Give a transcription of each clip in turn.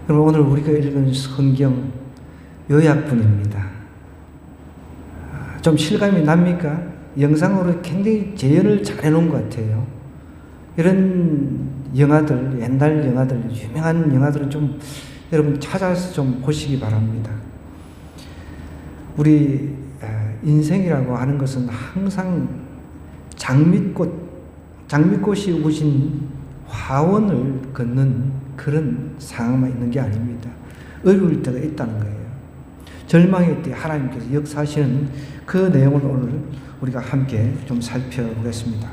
그럼 오늘 우리가 읽은 성경 요약본입니다. 좀 실감이 납니까? 영상으로 굉장히 재현을 잘 해놓은 것 같아요. 이런 영화들, 옛날 영화들, 유명한 영화들은 좀 여러분 찾아서 좀 보시기 바랍니다. 우리 인생이라고 하는 것은 항상 장미꽃이 우신 화원을 걷는 그런 상황만 있는 게 아닙니다. 어려울 때가 있다는 거예요. 절망의 때 하나님께서 역사하시는 그 내용을 오늘 우리가 함께 좀 살펴보겠습니다.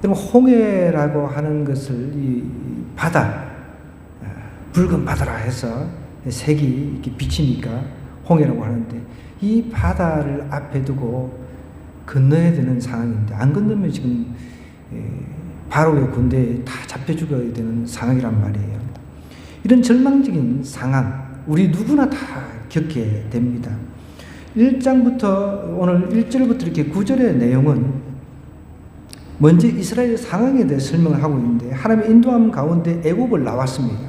여러분, 홍해라고 하는 것을 이 바다, 붉은 바다라 해서 색이 이렇게 비치니까 홍해라고 하는데, 이 바다를 앞에 두고 건너야 되는 상황인데, 안 건너면 지금 바로의 군대에 다 잡혀 죽어야 되는 상황이란 말이에요. 이런 절망적인 상황, 우리 누구나 다 겪게 됩니다. 1장부터 오늘 1절부터 이렇게 9절의 내용은 먼저 이스라엘 상황에 대해 설명을 하고 있는데, 하나님의 인도함 가운데 애굽을 나왔습니다.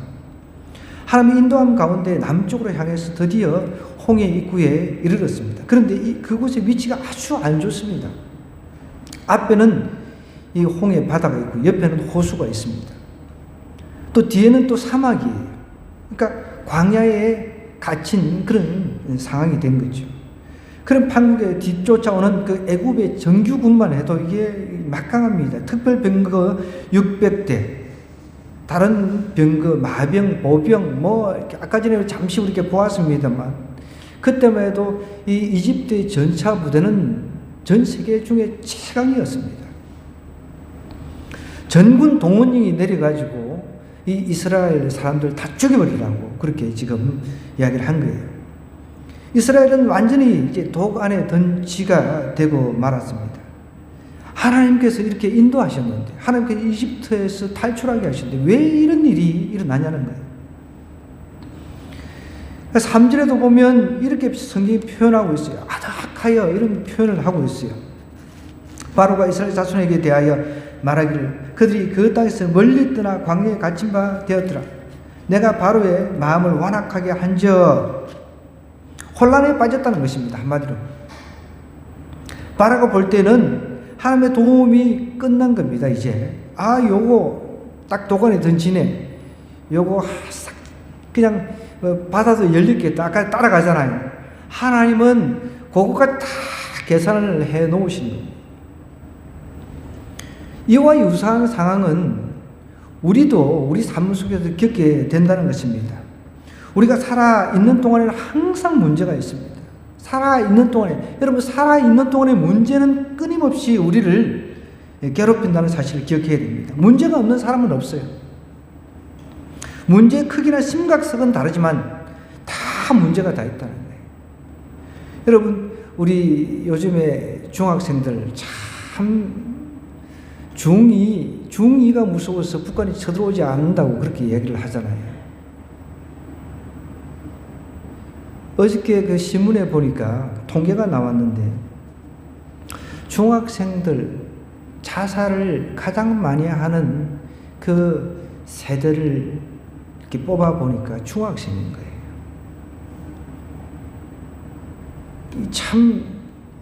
하나님의 인도함 가운데 남쪽으로 향해서 드디어 홍해 입구에 이르렀습니다. 그런데 그곳의 위치가 아주 안 좋습니다. 앞에는 이 홍해 바다가 있고 옆에는 호수가 있습니다. 또 뒤에는 또 사막이에요. 그러니까 광야에 갇힌 그런 상황이 된 거죠. 그런 판국에 뒤쫓아오는 그 애굽의 정규군만 해도 이게 막강합니다. 특별 병거 600대, 다른 병거, 마병, 보병, 아까 전에 잠시 우리가 보았습니다만, 그때만 해도 이 이집트의 전차 부대는 전 세계 중에 최강이었습니다. 전군 동원령이 내려가지고 이 이스라엘 사람들 다 죽여버리라고 그렇게 지금 이야기를 한 거예요. 이스라엘은 완전히 이제 독 안에 든 쥐가 되고 말았습니다. 하나님께서 이렇게 인도하셨는데, 하나님께서 이집트에서 탈출하게 하셨는데 왜 이런 일이 일어나냐는 거예요. 3절에도 보면 이렇게 성경이 표현하고 있어요. 아닥하여 이런 표현을 하고 있어요. 바로가 이스라엘 자손에게 대하여 말하기를, 그들이 그 땅에서 멀리 떠나 광야에 갇힌 바 되었더라. 내가 바로의 마음을 완악하게 한즉 혼란에 빠졌다는 것입니다. 한마디로 바로가 볼 때는 하나님의 도움이 끝난 겁니다. 이제 요거 딱 도관에 던지네, 요거 싹 그냥 바다도 열렸겠다. 아까 따라가잖아요. 하나님은 그것까지 다 계산을 해 놓으신 겁니다. 이와 유사한 상황은 우리도 우리 삶 속에서 겪게 된다는 것입니다. 우리가 살아있는 동안에는 항상 문제가 있습니다. 살아있는 동안에, 여러분, 살아있는 동안의 문제는 끊임없이 우리를 괴롭힌다는 사실을 기억해야 됩니다. 문제가 없는 사람은 없어요. 문제의 크기나 심각성은 다르지만 다 문제가 다 있다는 거예요. 여러분, 우리 요즘에 중학생들 참 중2가 무서워서 북한이 쳐들어오지 않는다고 그렇게 얘기를 하잖아요. 어저께 그 신문에 보니까 통계가 나왔는데, 중학생들 자살을 가장 많이 하는 그 세대를 이렇게 뽑아보니까 중학생인 거예요. 참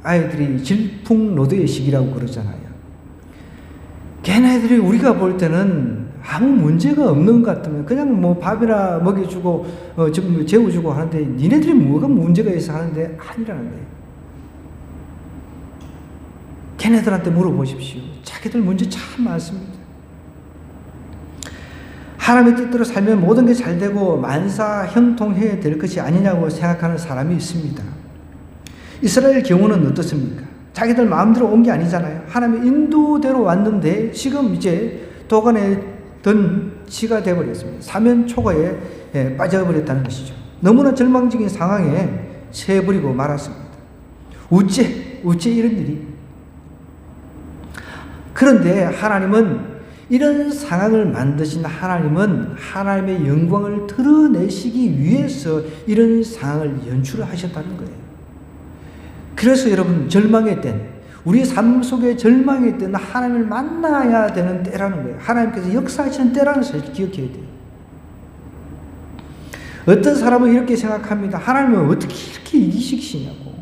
아이들이 질풍노도의 시기라고 그러잖아요. 걔네들이 우리가 볼 때는 아무 문제가 없는 것 같으면 그냥 밥이나 먹여주고 좀 재워주고 하는데, 니네들이 뭐가 문제가 있어 하는데 아니라는 거예요. 걔네들한테 물어보십시오. 자기들 문제 참 많습니다. 하나님의 뜻대로 살면 모든 게 잘 되고 만사 형통해야 될 것이 아니냐고 생각하는 사람이 있습니다. 이스라엘 경우는 어떻습니까? 자기들 마음대로 온 게 아니잖아요. 하나님의 인도대로 왔는데 지금 이제 도관에 든 쥐가 되어버렸습니다. 사면초가에 빠져버렸다는 것이죠. 너무나 절망적인 상황에 처해버리고 말았습니다. 어째 이런 일이? 그런데 하나님은, 이런 상황을 만드신 하나님은 하나님의 영광을 드러내시기 위해서 이런 상황을 연출하셨다는 거예요. 그래서 여러분, 절망의 때, 우리 삶 속에 절망의 때는 하나님을 만나야 되는 때라는 거예요. 하나님께서 역사하시는 때라는 사실을 기억해야 돼요. 어떤 사람은 이렇게 생각합니다. 하나님은 어떻게 이렇게 이기시키냐고.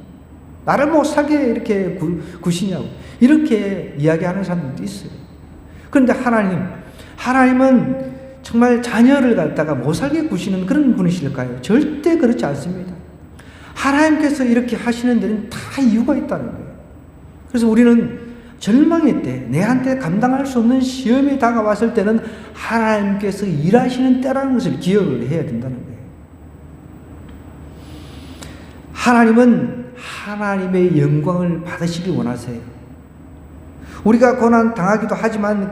나를 못 살게 이렇게 구시냐고. 이렇게 이야기하는 사람들도 있어요. 그런데 하나님은 정말 자녀를 갖다가 못 살게 구시는 그런 분이실까요? 절대 그렇지 않습니다. 하나님께서 이렇게 하시는 데는 다 이유가 있다는 거예요. 그래서 우리는 절망의 때, 내한테 감당할 수 없는 시험이 다가왔을 때는 하나님께서 일하시는 때라는 것을 기억을 해야 된다는 거예요. 하나님은 하나님의 영광을 받으시길 원하세요. 우리가 고난 당하기도 하지만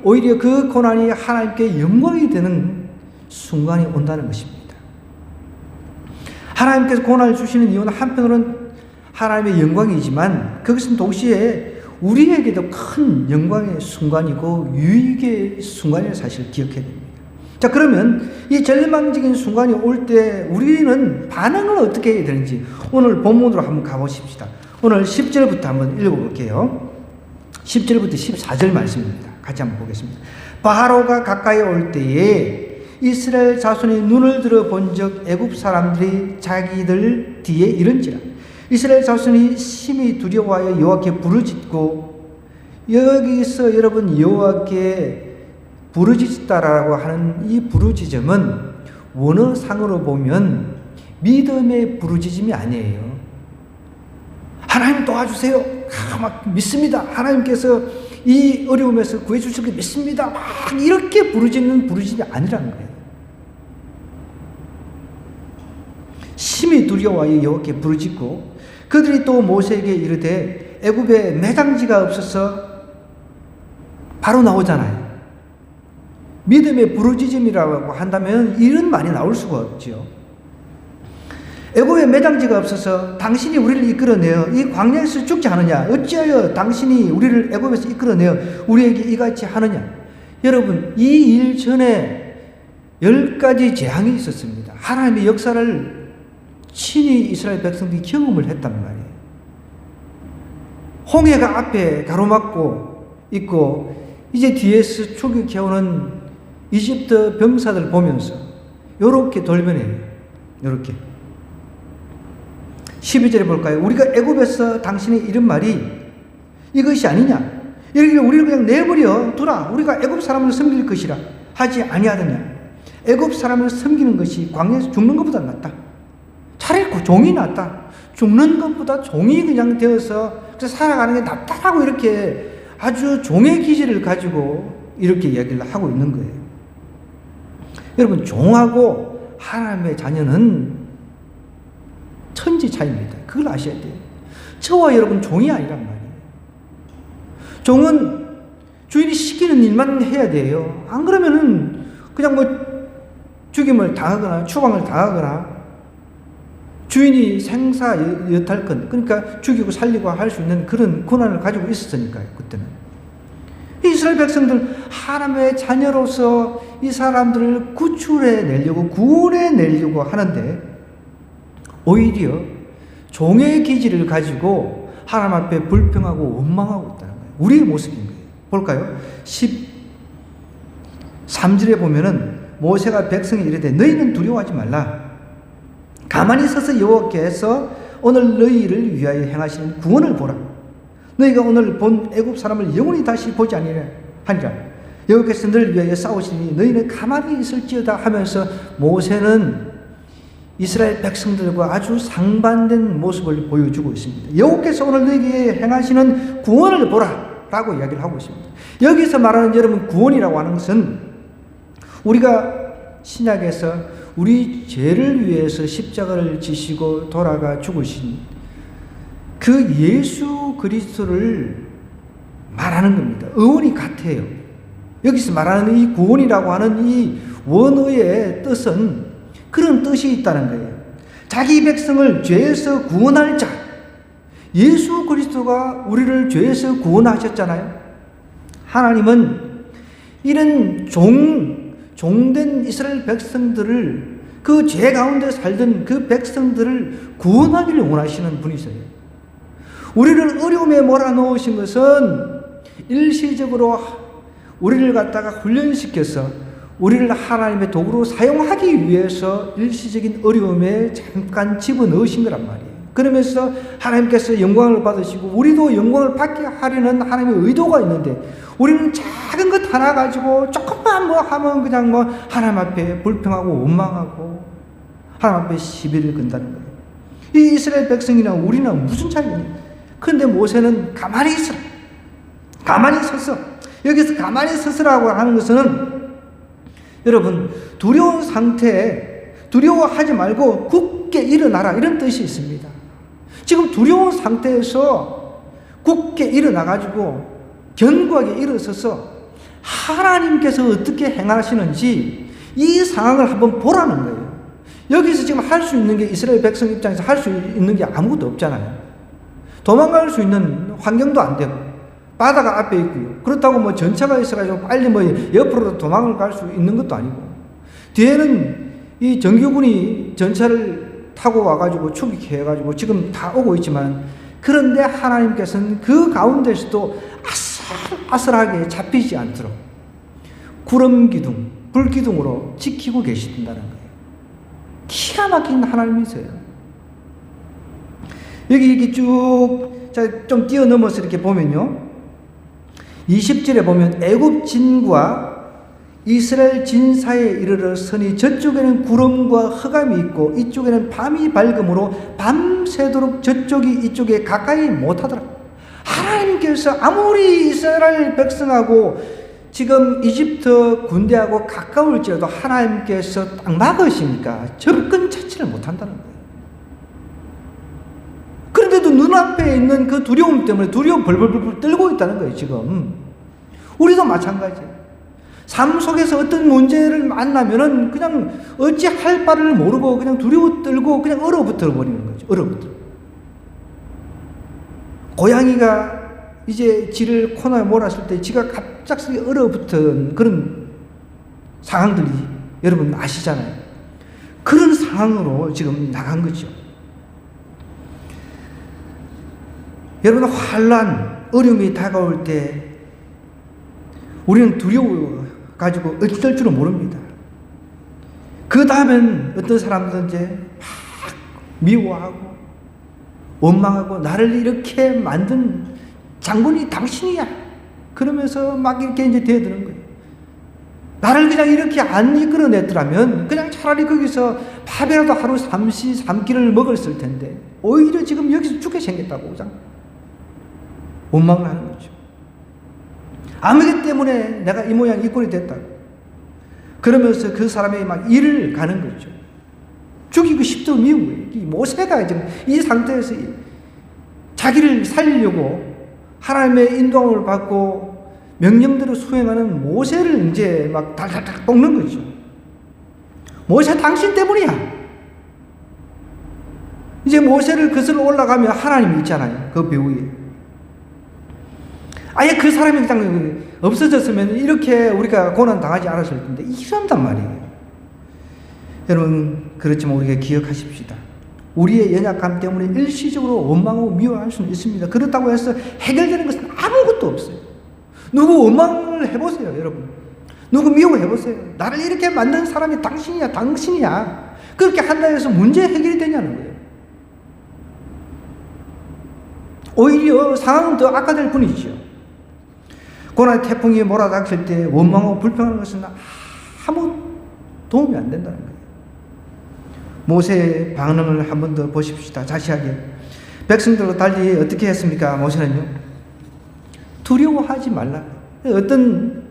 오히려 그 고난이 하나님께 영광이 되는 순간이 온다는 것입니다. 하나님께서 고난을 주시는 이유는 한편으로는 하나님의 영광이지만 그것은 동시에 우리에게도 큰 영광의 순간이고 유익의 순간을 사실 기억해야 됩니다. 자, 그러면 이 절망적인 순간이 올 때 우리는 반응을 어떻게 해야 되는지 오늘 본문으로 한번 가보십시다. 오늘 10절부터 한번 읽어볼게요. 10절부터 14절 말씀입니다. 같이 한번 보겠습니다. 바로가 가까이 올 때에 이스라엘 자손이 눈을 들어 본 적 애굽 사람들이 자기들 뒤에 이른지라. 이스라엘 자손이 심히 두려워하여 여호와께 부르짖고, 여기서 여러분 여호와께 부르짖다라고 하는 이 부르짖음은 원어상으로 보면 믿음의 부르짖음이 아니에요. 하나님 도와주세요. 막 믿습니다. 하나님께서 이 어려움에서 구해주실 걸 믿습니다. 막 이렇게 부르짖는 부르짖음이 아니라는 거예요. 심히 두려워하여 여호와께 부르짖고, 그들이 또 모세에게 이르되 애굽에 매장지가 없어서 바로 나오잖아요. 믿음의 부르짖음이라고 한다면 이런 말이 나올 수가 없죠. 애굽에 매장지가 없어서 당신이 우리를 이끌어내어 이 광야에서 죽지 않느냐? 어찌하여 당신이 우리를 애굽에서 이끌어내어 우리에게 이같이 하느냐? 여러분, 이 일 전에 10가지 재앙이 있었습니다. 하나님의 역사를 친히 이스라엘 백성들이 경험을 했단 말이에요. 홍해가 앞에 가로막고 있고 이제 뒤에서 추격해오는 이집트 병사들 보면서 요렇게 돌변해요. 요렇게 12절에 볼까요? 우리가 애굽에서 당신이 이런 말이 이것이 아니냐? 이렇게 우리를 그냥 내버려 두라. 우리가 애굽 사람을 섬길 것이라 하지 아니하더냐? 애굽 사람을 섬기는 것이 광야에서 죽는 것보다 낫다. 차라리 종이 낫다. 죽는 것보다 종이 그냥 되어서 살아가는 게 낫다라고 이렇게 아주 종의 기질을 가지고 이렇게 이야기를 하고 있는 거예요. 여러분, 종하고 하나님의 자녀는 천지 차이입니다. 그걸 아셔야 돼요. 저와 여러분 종이 아니란 말이에요. 종은 주인이 시키는 일만 해야 돼요. 안 그러면은 그냥 죽임을 당하거나 추방을 당하거나 주인이 생사 여탈권, 그러니까 죽이고 살리고 할 수 있는 그런 권한을 가지고 있었으니까요. 그때는 이스라엘 백성들 하나님의 자녀로서 이 사람들을 구출해 내려고 구원해 내려고 하는데 오히려 종의 기질을 가지고 하나님 앞에 불평하고 원망하고 있다는 거예요. 우리의 모습인 거예요. 볼까요? 13절에 보면은 모세가 백성에 이르되 너희는 두려워하지 말라. 가만히 서서 여호와께서 오늘 너희를 위하여 행하시는 구원을 보라. 너희가 오늘 본 애굽 사람을 영원히 다시 보지 아니하리라. 여호와께서 너희를 위하여 싸우시니 너희는 가만히 있을지어다 하면서 모세는 이스라엘 백성들과 아주 상반된 모습을 보여주고 있습니다. 여호와께서 오늘 너희에게 행하시는 구원을 보라 라고 이야기를 하고 있습니다. 여기서 말하는 여러분 구원이라고 하는 것은 우리가 신약에서 우리 죄를 위해서 십자가를 지시고 돌아가 죽으신 그 예수 그리스도를 말하는 겁니다. 어원이 같아요. 여기서 말하는 이 구원이라고 하는 이 원어의 뜻은 그런 뜻이 있다는 거예요. 자기 백성을 죄에서 구원할 자, 예수 그리스도가 우리를 죄에서 구원하셨잖아요. 하나님은 이런 종된 이스라엘 백성들을 그 죄 가운데 살던 그 백성들을 구원하기를 원하시는 분이세요. 우리를 어려움에 몰아넣으신 것은 일시적으로 우리를 갖다가 훈련시켜서 우리를 하나님의 도구로 사용하기 위해서 일시적인 어려움에 잠깐 집어넣으신 거란 말이에요. 그러면서 하나님께서 영광을 받으시고 우리도 영광을 받게 하려는 하나님의 의도가 있는데, 우리는 작은 것 하나 가지고 조금만 뭐 하면 그냥 뭐 하나님 앞에 불평하고 원망하고 하나님 앞에 시비를 건다는 거예요. 이 이스라엘 백성이나 우리는 무슨 차이냐? 그런데 모세는 가만히 있어라. 가만히 섰어. 여기서 가만히 서서라고 하는 것은, 여러분, 두려운 상태에 두려워하지 말고 굳게 일어나라, 이런 뜻이 있습니다. 지금 두려운 상태에서 굳게 일어나가지고 견고하게 일어서서 하나님께서 어떻게 행하시는지 이 상황을 한번 보라는 거예요. 여기서 지금 할 수 있는 게, 이스라엘 백성 입장에서 할 수 있는 게 아무것도 없잖아요. 도망갈 수 있는 환경도 안 되고, 바다가 앞에 있고요. 그렇다고 뭐 전차가 있어가지고 빨리 뭐 옆으로 도망을 갈 수 있는 것도 아니고, 뒤에는 이 정규군이 전차를 타고 와가지고 추격해가지고 지금 다 오고 있지만, 그런데 하나님께서는 그 가운데서도 아슬아슬하게 잡히지 않도록 구름 기둥, 불 기둥으로 지키고 계신다는 거예요. 기가 막힌 하나님이세요. 여기 이렇게 쭉 좀 뛰어넘어서 이렇게 보면요, 20절에 보면 애굽 진과 이스라엘 진 사이에 이르러 서니 저쪽에는 구름과 흑암이 있고 이쪽에는 밤이 밝음으로 밤새도록 저쪽이 이쪽에 가까이 못하더라. 하나님께서 아무리 이스라엘 백성하고 지금 이집트 군대하고 가까울지라도 하나님께서 딱 막으시니까 접근 자체를 못한다는 거예요. 그런데도 눈앞에 있는 그 두려움 때문에 두려움 벌벌벌 떨고 있다는 거예요. 지금 우리도 마찬가지예요. 삶 속에서 어떤 문제를 만나면은 그냥 어찌할 바를 모르고 그냥 두려워 떨고 그냥 얼어붙어 버리는 거죠. 얼어붙어. 고양이가 이제 쥐를 코너에 몰았을 때 쥐가 갑작스레 얼어붙은 그런 상황들이 여러분 아시잖아요. 그런 상황으로 지금 나간 거죠. 여러분, 환난, 어려움이 다가올 때 우리는 두려워 가지고 어쩔 줄은 모릅니다. 그 다음엔 어떤 사람들은 이제 막 미워하고 원망하고, 나를 이렇게 만든 장군이 당신이야, 그러면서 막 이렇게 이제 대드는 거예요. 나를 그냥 이렇게 안 이끌어냈더라면 그냥 차라리 거기서 밥이라도 하루 삼끼를 먹었을 텐데 오히려 지금 여기서 죽게 생겼다고 그냥 원망을 하는 거죠. 아무개 때문에 내가 이 모양 이 꼴이 됐다. 그러면서 그 사람이 막 일을 가는 거죠. 죽이고 싶도 미운 거예요. 이 모세가 지금 이 상태에서 자기를 살리려고 하나님의 인도함을 받고 명령대로 수행하는 모세를 이제 막 달달달 볶는 거죠. 모세 당신 때문이야. 이제 모세를 거슬러 올라가면 하나님이 있잖아요. 그 배 위에. 아예 그 사람이 그냥 없어졌으면 이렇게 우리가 고난 당하지 않았을 텐데 이런단 말이에요. 여러분, 그렇지만 우리가 기억하십시다. 우리의 연약함 때문에 일시적으로 원망하고 미워할 수는 있습니다. 그렇다고 해서 해결되는 것은 아무것도 없어요. 누구 원망을 해보세요, 여러분. 누구 미워해보세요. 나를 이렇게 만든 사람이 당신이야, 당신이야. 그렇게 한다 해서 문제 해결이 되냐는 거예요. 오히려 상황은 더 악화될 뿐이죠. 고난 태풍이 몰아닥칠 때 원망하고 불평하는 것은 아무 도움이 안 된다는 거예요. 모세의 반응을 한 번 더 보십시다. 자세하게. 백성들과 달리 어떻게 했습니까? 모세는요, 두려워하지 말라. 어떤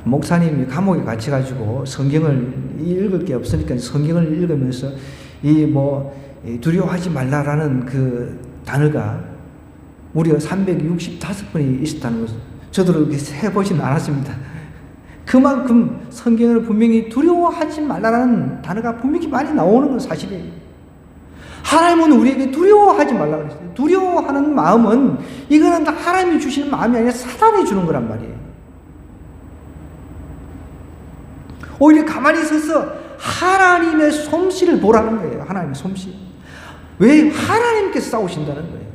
목사님이 감옥에 갇혀가지고 성경을 읽을 게 없으니까 성경을 읽으면서 두려워하지 말라라는 그 단어가 무려 365번이 있었다는 것을 저도 그렇게 세보지는 않았습니다. 그만큼 성경을 분명히 두려워하지 말라는 단어가 분명히 많이 나오는 건 사실이에요. 하나님은 우리에게 두려워하지 말라고 그랬어요. 두려워하는 마음은 이거는 하나님이 주시는 마음이 아니라 사단이 주는 거란 말이에요. 오히려 가만히 서서 하나님의 솜씨를 보라는 거예요. 하나님의 솜씨. 왜? 하나님께서 싸우신다는 거예요.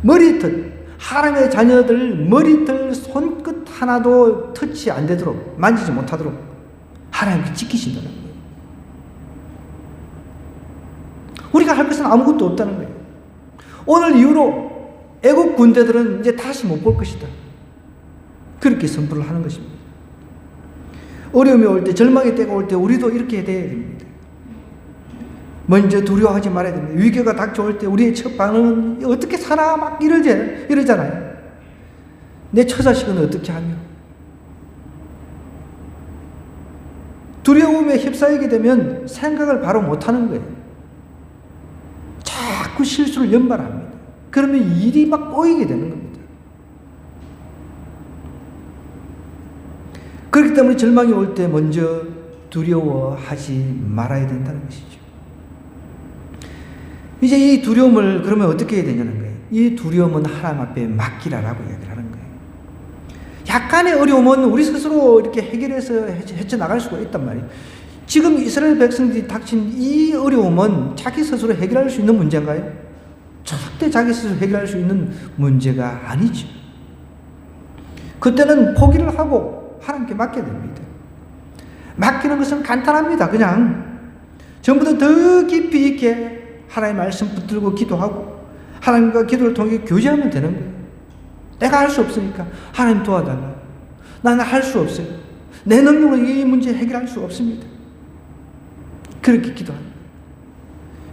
머리털, 하나님의 자녀들 머리털 손끝 하나도 터치 안 되도록, 만지지 못하도록 하나님께 지키신다는 거예요. 우리가 할 것은 아무것도 없다는 거예요. 오늘 이후로 애국 군대들은 이제 다시 못 볼 것이다. 그렇게 선포를 하는 것입니다. 어려움이 올 때, 절망의 때가 올 때 우리도 이렇게 돼야 됩니다. 먼저 두려워하지 말아야 됩니다. 위기가 닥쳐올 때 우리의 첫 반응은 어떻게 사나 막 이러잖아요. 내 처자식은 어떻게 하며? 두려움에 휩싸이게 되면 생각을 바로 못하는 거예요. 자꾸 실수를 연발합니다. 그러면 일이 막 꼬이게 되는 겁니다. 그렇기 때문에 절망이 올 때 먼저 두려워하지 말아야 된다는 것이죠. 이제 이 두려움을 그러면 어떻게 해야 되냐는 거예요. 이 두려움은 하나님 앞에 맡기라라고 얘기를 하는 거예요. 약간의 어려움은 우리 스스로 이렇게 해결해서 헤쳐나갈 수가 있단 말이에요. 지금 이스라엘 백성들이 닥친 이 어려움은 자기 스스로 해결할 수 있는 문제인가요? 절대 자기 스스로 해결할 수 있는 문제가 아니죠. 그때는 포기를 하고 하나님께 맡겨야 됩니다. 맡기는 것은 간단합니다. 그냥 전부 더 깊이 있게 하나님의 말씀 붙들고 기도하고 하나님과 기도를 통해 교제하면 되는 거예요. 내가 할 수 없으니까 하나님 도와달라. 나는 할 수 없어요. 내 능력으로 이 문제 해결할 수 없습니다. 그렇게 기도합니다.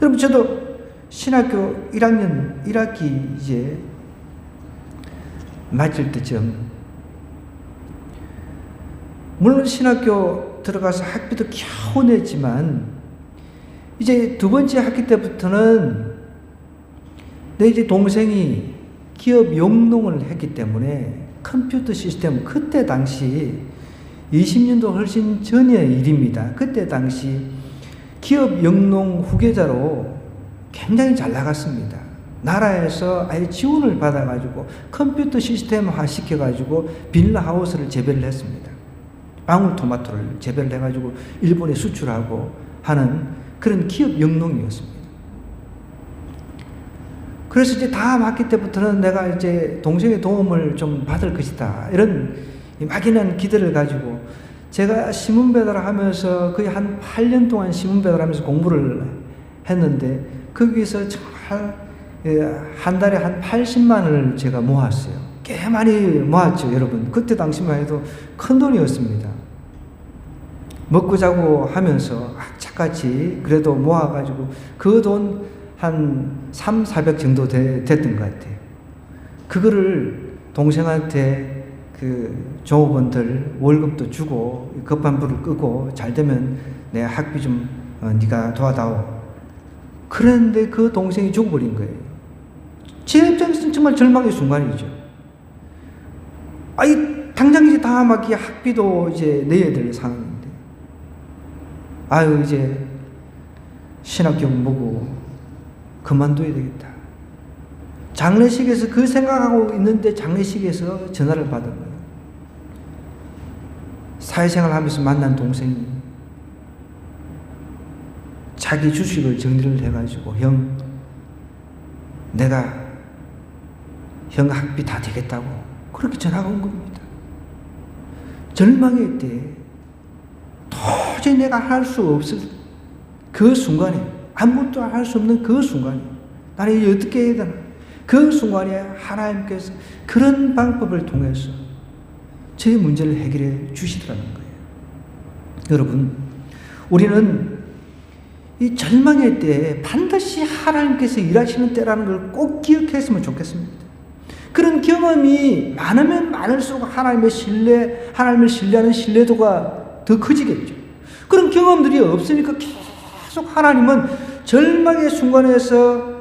여러분, 저도 신학교 1학년 1학기 이제 맞을 때쯤, 물론 신학교 들어가서 학비도 겨우 냈지만 이제 두 번째 학기 때부터는 내 이제 동생이 기업 영농을 했기 때문에 컴퓨터 시스템, 그때 당시 20년도 훨씬 전의 일입니다. 그때 당시 기업 영농 후계자로 굉장히 잘 나갔습니다. 나라에서 아예 지원을 받아가지고 컴퓨터 시스템화 시켜가지고 비닐하우스를 재배를 했습니다. 방울토마토를 재배를 해가지고 일본에 수출하고 하는 그런 기업 영농이었습니다. 그래서 이제 다음 학기 때부터는 내가 이제 동생의 도움을 좀 받을 것이다, 이런 막연한 기대를 가지고 제가 신문 배달하면서 거의 한 8년 동안 신문 배달하면서 공부를 했는데 거기서 정말 한 달에 한 80만 원을 제가 모았어요. 꽤 많이 모았죠, 여러분. 그때 당시만 해도 큰 돈이었습니다. 먹고 자고 하면서 악착같이 그래도 모아가지고 그 돈 한 300, 400 정도 됐던 것 같아요. 그거를 동생한테 그 종업원들 월급도 주고 급한 불을 끄고 잘 되면 내 학비 좀 네가 도와다오. 그런데 그 동생이 죽어버린 거예요. 제 입장에서는 정말 절망의 순간이죠. 아이, 당장 이제 다음 학기 학비도 이제 내야 될 상황인데, 아유, 이제 신학교 보고 그만둬야 되겠다. 장례식에서 그 생각하고 있는데 장례식에서 전화를 받은 거예요. 사회생활 하면서 만난 동생이 자기 주식을 정리를 해가지고, 형, 내가 형 학비 다 되겠다고 그렇게 전화가 온 겁니다. 절망의 때 도저히 내가 할 수 없을 그 순간에, 아무것도 할 수 없는 그 순간에 나는 이제 어떻게 해야 되나, 그 순간에 하나님께서 그런 방법을 통해서 제 문제를 해결해 주시더라는 거예요. 여러분, 우리는 이 절망의 때에 반드시 하나님께서 일하시는 때라는 걸 꼭 기억했으면 좋겠습니다. 그런 경험이 많으면 많을수록 하나님을 신뢰하는 신뢰도가 더 커지겠죠. 그런 경험들이 없으니까 계속 하나님은 절망의 순간에서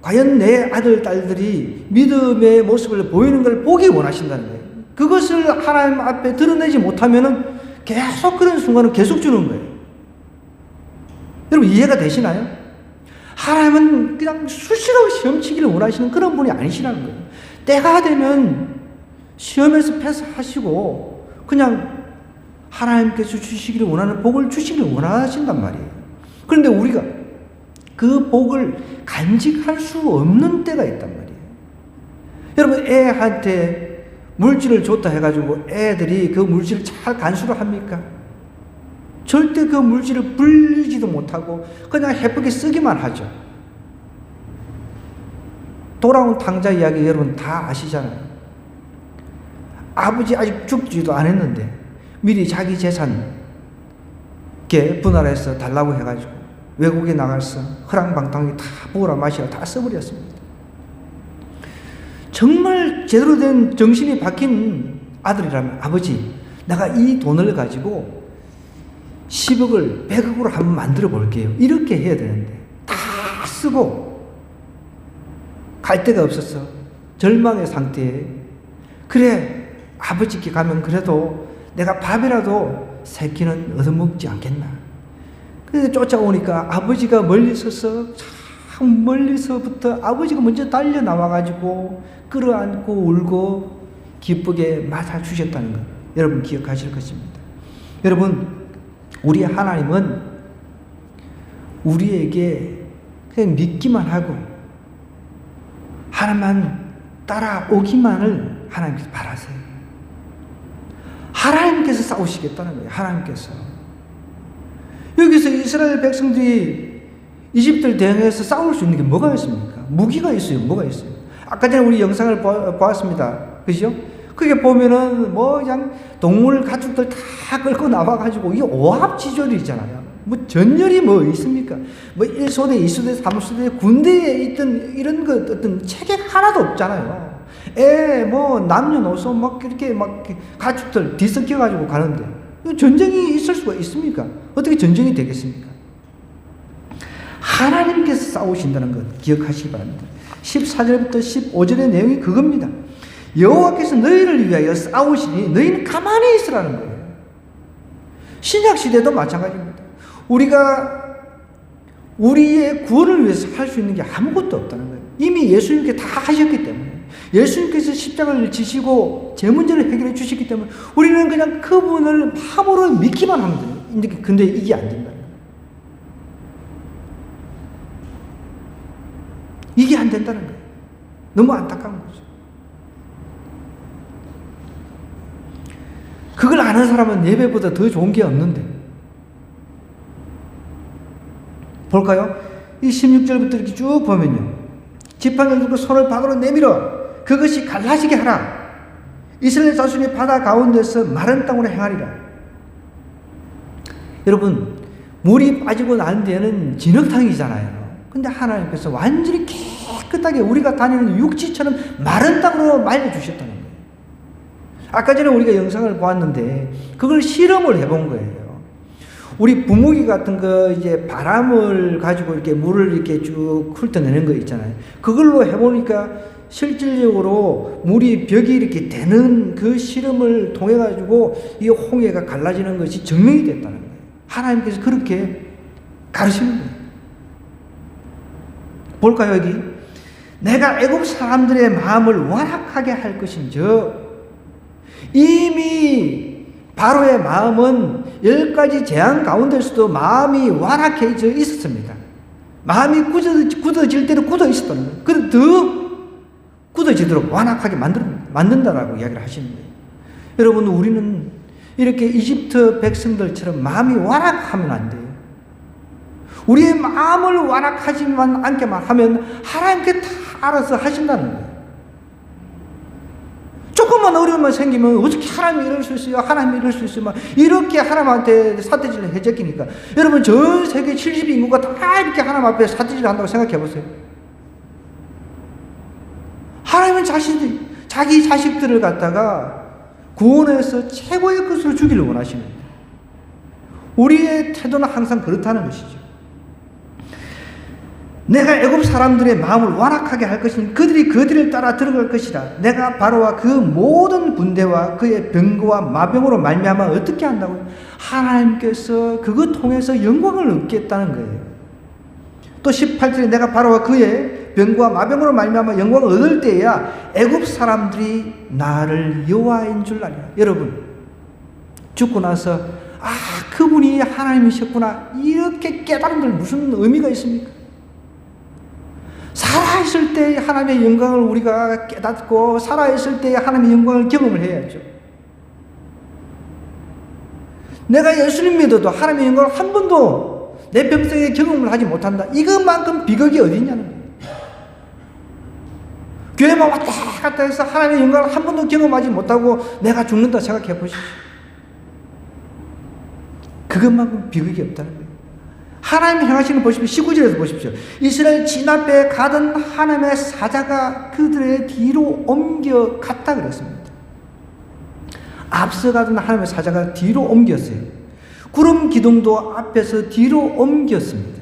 과연 내 아들, 딸들이 믿음의 모습을 보이는 걸 보기 원하신다는 거예요. 그것을 하나님 앞에 드러내지 못하면 계속 그런 순간을 계속 주는 거예요. 여러분, 이해가 되시나요? 하나님은 그냥 수시로 시험치기를 원하시는 그런 분이 아니시라는 거예요. 때가 되면 시험에서 패스하시고 그냥 하나님께서 주시기를 원하는 복을 주시기를 원하신단 말이에요. 그런데 우리가 그 복을 간직할 수 없는 때가 있단 말이에요. 여러분, 애한테 물질을 줬다 해가지고 애들이 그 물질을 잘 간수를 합니까? 절대 그 물질을 불리지도 못하고 그냥 예쁘게 쓰기만 하죠. 돌아온 탕자 이야기 여러분 다 아시잖아요. 아버지 아직 죽지도 않았는데 미리 자기 재산 분할해서 달라고 해가지고 외국에 나가서 허랑방탕하게 다 부으라 마시라 다 써버렸습니다. 정말 제대로 된 정신이 박힌 아들이라면, 아버지 내가 이 돈을 가지고 10억을 100억으로 한번 만들어 볼게요, 이렇게 해야 되는데 다 쓰고 갈 데가 없었어. 절망의 상태에, 그래 아버지께 가면 그래도 내가 밥이라도 새끼는 얻어먹지 않겠나. 그래서 쫓아오니까 아버지가 멀리 서서, 참 멀리서부터 아버지가 먼저 달려 나와가지고 끌어안고 울고 기쁘게 맞아주셨다는 것, 여러분 기억하실 것입니다. 여러분, 우리 하나님은 우리에게 그냥 믿기만 하고 하나님만 따라오기만을 하나님께서 바라세요. 하나님께서 싸우시겠다는 거예요. 하나님께서. 여기서 이스라엘 백성들이 이집트를 대항해서 싸울 수 있는 게 뭐가 있습니까? 무기가 있어요. 뭐가 있어요? 아까 전에 우리 영상을 보았습니다. 그죠? 그게 보면은 뭐 그냥 동물 가축들 다 끌고 나와가지고 이 오합지졸이잖아요. 뭐 전열이 뭐 있습니까? 뭐 1소대, 2소대, 3소대 군대에 있던 이런 것 어떤 체계 하나도 없잖아요. 뭐 남녀노소 막 이렇게 막 가축들 뒤섞여가지고 가는데 전쟁이 있을 수가 있습니까? 어떻게 전쟁이 되겠습니까? 하나님께서 싸우신다는 것 기억하시기 바랍니다. 14절부터 15절의 내용이 그겁니다. 여호와께서 너희를 위하여 싸우시니 너희는 가만히 있으라는 거예요. 신약시대도 마찬가지입니다. 우리가 우리의 구원을 위해서 할 수 있는 게 아무것도 없다는 거예요. 이미 예수님께 다 하셨기 때문에, 예수님께서 십자가를 지시고 제 문제를 해결해 주셨기 때문에 우리는 그냥 그분을 마음으로 믿기만 하면 돼요. 근데 이게 안 된다는 거예요. 이게 안 된다는 거예요. 너무 안타까운 거죠. 그걸 아는 사람은 예배보다 더 좋은 게 없는데. 볼까요? 이 16절부터 이렇게 쭉 보면요. 지팡이를 들고 손을 밖으로 내밀어 그것이 갈라지게 하라. 이스라엘 자손이 바다 가운데서 마른 땅으로 행하리라. 여러분, 물이 빠지고 난 뒤에는 진흙탕이잖아요. 근데 하나님께서 완전히 깨끗하게 우리가 다니는 육지처럼 마른 땅으로 말려주셨다는 거예요. 아까 전에 우리가 영상을 보았는데 그걸 실험을 해본 거예요. 우리 부무기 같은 거 이제 바람을 가지고 이렇게 물을 이렇게 쭉 훑어내는 거 있잖아요. 그걸로 해보니까 실질적으로 물이 벽이 이렇게 되는 그 실험을 통해 가지고 이 홍해가 갈라지는 것이 증명이 됐다는 거예요. 하나님께서 그렇게 가르치는 거예요. 볼까요, 여기? 내가 애굽 사람들의 마음을 완악하게 할 것인즉, 이미 바로의 마음은 10가지 재앙 가운데서도 마음이 완악해져 있었습니다. 마음이 굳어질 때도 굳어 있었다는 거예요. 그래도 더 굳어지도록 완악하게 만든다라고 이야기를 하시는 거예요. 여러분, 우리는 이렇게 이집트 백성들처럼 마음이 완악하면 안 돼요. 우리의 마음을 완악하지만 않게만 하면 하나님께 다 알아서 하신다는 거예요. 조금만 어려움만 생기면 어떻게 하나님이 이럴 수 있어요? 하나님이 이럴 수 있어요? 막 이렇게 하나님한테 사태질을 해제끼니까, 여러분 전 세계 70 인구가 다 이렇게 하나님 앞에 사태질을 한다고 생각해 보세요. 하나님은 자기 자식들을 갖다가 구원해서 최고의 것으로 주기를 원하시는 거예요. 우리의 태도는 항상 그렇다는 것이죠. 내가 애굽 사람들의 마음을 완악하게 할 것이니 그들이 그 뒤를 따라 들어갈 것이다. 내가 바로와 그 모든 군대와 그의 병거와 마병으로 말미암아 어떻게 한다고요? 하나님께서 그것 통해서 영광을 얻겠다는 거예요. 또 18절에 내가 바로와 그의 병거와 마병으로 말미암아 영광을 얻을 때야 애굽 사람들이 나를 여호와인 줄 아리라. 여러분, 죽고 나서 그분이 하나님이셨구나 이렇게 깨달은 들 무슨 의미가 있습니까? 살아있을 때 하나님의 영광을 우리가 깨닫고 살아있을 때 하나님의 영광을 경험을 해야죠. 내가 예수님 믿어도 하나님의 영광을 한 번도 내 평생에 경험을 하지 못한다. 이것만큼 비극이 어디 있냐는 거예요. 교회만 왔다 갔다 해서 하나님의 영광을 한 번도 경험하지 못하고 내가 죽는다 생각해 보십시오. 그것만큼 비극이 없다는 거예요. 하나님이 행하시는 거 보십시오. 19절에서 보십시오. 이스라엘 진 앞에 가던 하나님의 사자가 그들의 뒤로 옮겨 갔다 그랬습니다. 앞서 가던 하나님의 사자가 뒤로 옮겼어요. 구름 기둥도 앞에서 뒤로 옮겼습니다.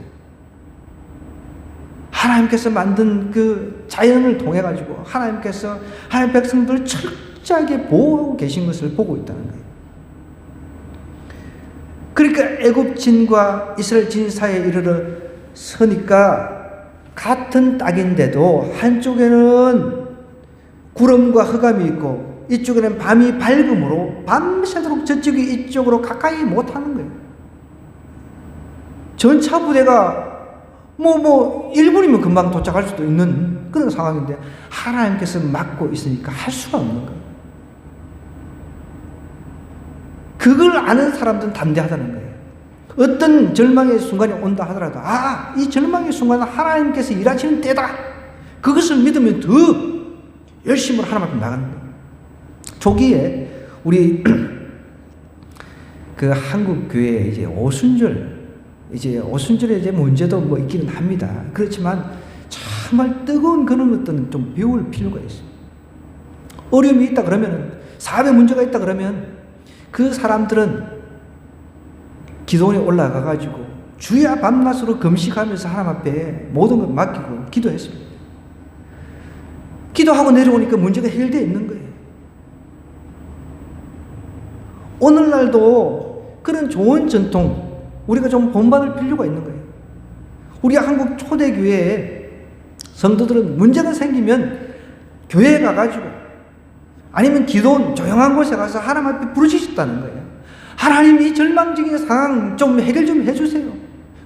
하나님께서 만든 그 자연을 통해 가지고 하나님께서 하나님 백성들을 철저하게 보호하고 계신 것을 보고 있다는 거예요. 그러니까 애굽 진과 이스라엘 진 사이에 이르러 서니까 같은 땅인데도 한쪽에는 구름과 흑암이 있고 이쪽에는 밤이 밝음으로 밤새도록 저쪽이 이쪽으로 가까이 못하는 거예요. 전차 부대가 1분이면 금방 도착할 수도 있는 그런 상황인데 하나님께서 막고 있으니까 할 수가 없는 거예요. 그걸 아는 사람들은 담대하다는 거예요. 어떤 절망의 순간이 온다 하더라도 이 절망의 순간은 하나님께서 일하시는 때다. 그것을 믿으면 더 열심히 하나님 앞에 나가는 거예요. 초기에 우리 그 한국 교회에 이제 오순절에 이제 문제도 있기는 합니다. 그렇지만 정말 뜨거운 그런 것들은 좀 배울 필요가 있어요. 어려움이 있다 그러면, 사업에 문제가 있다 그러면 그 사람들은 기도원에 올라가가지고 주야 밤낮으로 금식하면서 하나님 앞에 모든 걸 맡기고 기도했습니다. 기도하고 내려오니까 문제가 해결되어 있는 거예요. 오늘날도 그런 좋은 전통 우리가 좀 본받을 필요가 있는 거예요. 우리 한국 초대교회에 성도들은 문제가 생기면 교회에 가가지고 아니면 기도원 조용한 곳에 가서 하나님 앞에 부르짖었다는 거예요. 하나님 이 절망적인 상황 좀 해결 좀 해주세요.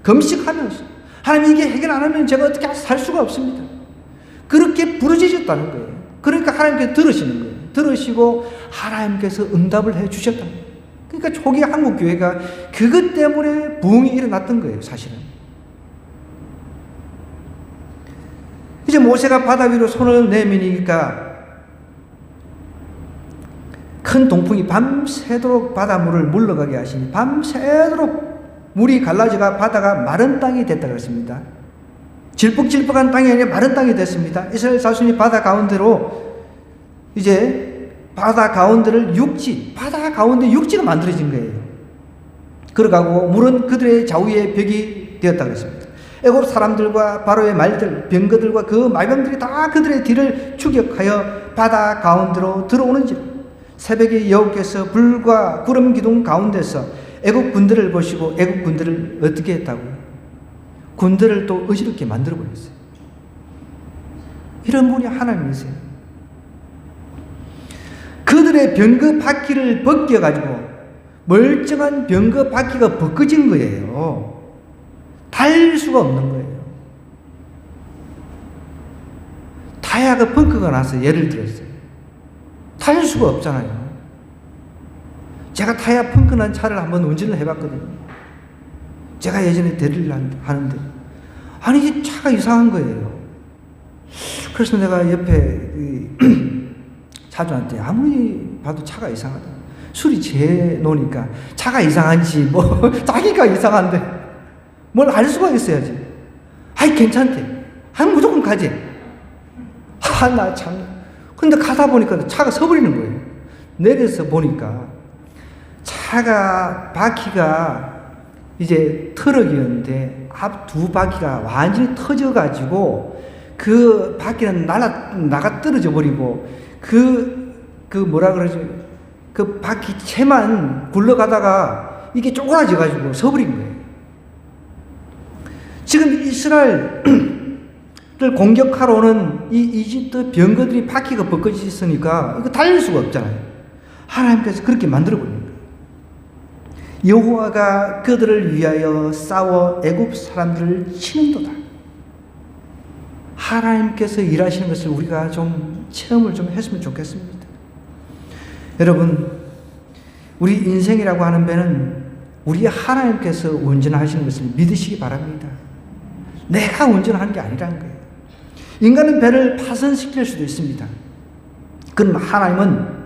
금식하면서 하나님 이게 해결 안 하면 제가 어떻게 살 수가 없습니다. 그렇게 부르짖었다는 거예요. 그러니까 하나님께서 들으시는 거예요. 들으시고 하나님께서 응답을 해 주셨다는 거예요. 그러니까 초기 한국 교회가 그것 때문에 부흥이 일어났던 거예요, 사실은. 이제 모세가 바다 위로 손을 내미니까 큰 동풍이 밤새도록 바닷물을 물러가게 하시니 밤새도록 물이 갈라져가 바다가 마른 땅이 됐다 그랬습니다. 질퍽질퍽한 땅이 아니라 마른 땅이 됐습니다. 이스라엘 자손이 바다 가운데로 이제 바다 가운데를 바다 가운데 육지가 만들어진 거예요. 걸어가고 물은 그들의 좌우에 벽이 되었다 그랬습니다. 애굽 사람들과 바로의 말들, 병거들과 그 말병들이 다 그들의 뒤를 추격하여 바다 가운데로 들어오는지라. 새벽에 여호와께서 불과 구름 기둥 가운데서 애굽 군대를 보시고 애굽 군대를 어떻게 했다고요? 군대를 또 어지럽게 만들어 버렸어요. 이런 분이 하나님이세요. 그들의 병거 바퀴를 벗겨가지고 멀쩡한 병거 바퀴가 벗겨진 거예요. 달 수가 없는 거예요. 타이어가 펑크가 나서 예를 들었어요. 탈 수가 없잖아요. 제가 타이어 펑크 난 차를 한번 운전을 해봤거든요. 제가 예전에 대리를 하는데 아니 이 차가 이상한 거예요. 그래서 내가 옆에 차주한테 아무리 봐도 차가 이상하다. 술이 재놓으니까 차가 이상한지 자기가 이상한데 뭘 알 수가 있어야지. 아이 괜찮대. 무조건 가지. 나 참. 근데 가다 보니까 차가 서버리는 거예요. 내려서 보니까 차가 바퀴가 이제 트럭이었는데 앞 두 바퀴가 완전히 터져가지고 그 바퀴는 나가 떨어져 버리고 뭐라 그러죠? 그 바퀴 채만 굴러가다가 이게 쪼그라져가지고 서버린 거예요. 지금 이스라엘을 공격하러 오는 이 이집트 병거들이 바퀴가 벗겨졌으니까 이거 달릴 수가 없잖아요. 하나님께서 그렇게 만들어버린 거예요. 여호와가 그들을 위하여 싸워 애굽 사람들을 치는도다. 하나님께서 일하시는 것을 우리가 좀 체험을 좀 했으면 좋겠습니다. 여러분, 우리 인생이라고 하는 배는 우리 하나님께서 운전하시는 것을 믿으시기 바랍니다. 내가 운전하는 게 아니라는 거예요. 인간은 배를 파손시킬 수도 있습니다. 그러나 하나님은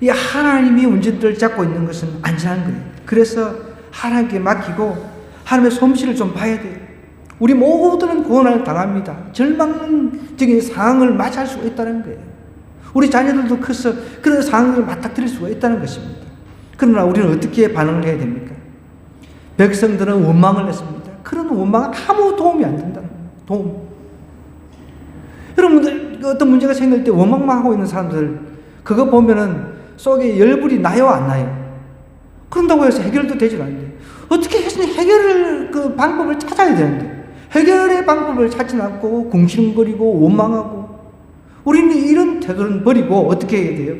이 하나님이 운전대를 잡고 있는 것은 안전한 거예요. 그래서 하나님께 맡기고 하나님의 솜씨를 좀 봐야 돼요. 우리 모두는 고난을 당합니다. 절망적인 상황을 맞이할 수가 있다는 거예요. 우리 자녀들도 커서 그런 상황을 맞닥뜨릴 수가 있다는 것입니다. 그러나 우리는 어떻게 반응을 해야 됩니까? 백성들은 원망을 했습니다. 그런 원망은 아무 도움이 안 된다는 거예요. 도움. 여러분들 어떤 문제가 생길 때 원망만 하고 있는 사람들 그거 보면은 속에 열불이 나요 안 나요? 그런다고 해서 해결도 되질 않는데 어떻게 해서 해결을 그 방법을 찾아야 되는데 해결의 방법을 찾지 않고 궁시렁거리고 원망하고 우리는 이런 태도는 버리고 어떻게 해야 돼요?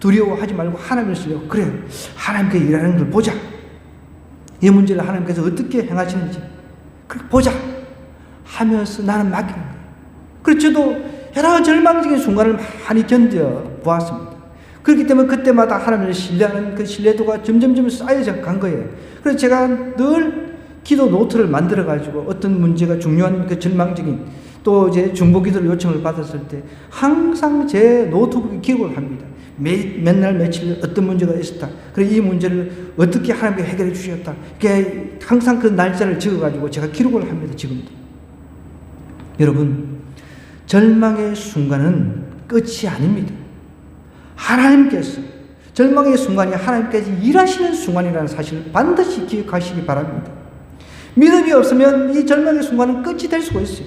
두려워하지 말고 하나님을 쓰려 그래 하나님께 일하는 걸 보자. 이 문제를 하나님께서 어떻게 행하시는지 그렇게 보자 하면서 나는 맡기는 거예요. 그래서 저도 여러 절망적인 순간을 많이 견뎌 보았습니다. 그렇기 때문에 그때마다 하나님을 신뢰하는 그 신뢰도가 점점점 쌓여져 간 거예요. 그래서 제가 늘 기도 노트를 만들어 가지고 어떤 문제가 중요한 그 절망적인 또 이제 중보 기도를 요청을 받았을 때 항상 제 노트북에 기록을 합니다. 맨날 며칠 어떤 문제가 있었다. 그래 이 문제를 어떻게 하나님께 해결해 주셨다. 이렇게 항상 그 날짜를 적어 가지고 제가 기록을 합니다. 지금도. 여러분, 절망의 순간은 끝이 아닙니다. 하나님께서 절망의 순간이 하나님께서 일하시는 순간이라는 사실을 반드시 기억하시기 바랍니다. 믿음이 없으면 이 절망의 순간은 끝이 될 수가 있어요.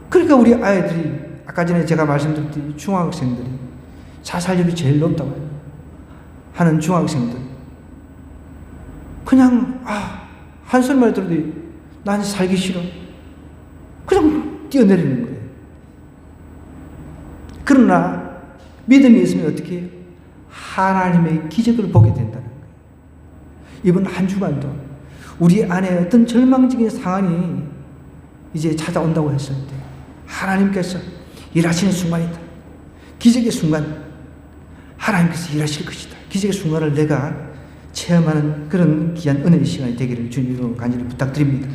그러니까 우리 아이들이 아까 전에 제가 말씀드렸듯이 중학생들이 자살률이 제일 높다고 하는 중학생들 그냥 한 소리만 들어도 난 살기 싫어 그냥 뛰어내리는 거예요. 그러나 믿음이 있으면 어떻게 해요? 하나님의 기적을 보게 된다는 거예요. 이번 한 주간도 우리 안에 어떤 절망적인 상황이 이제 찾아온다고 했을 때 하나님께서 일하시는 순간이다. 기적의 순간 하나님께서 일하실 것이다. 기적의 순간을 내가 체험하는 그런 귀한 은혜의 시간이 되기를 주님으로 간절히 부탁드립니다.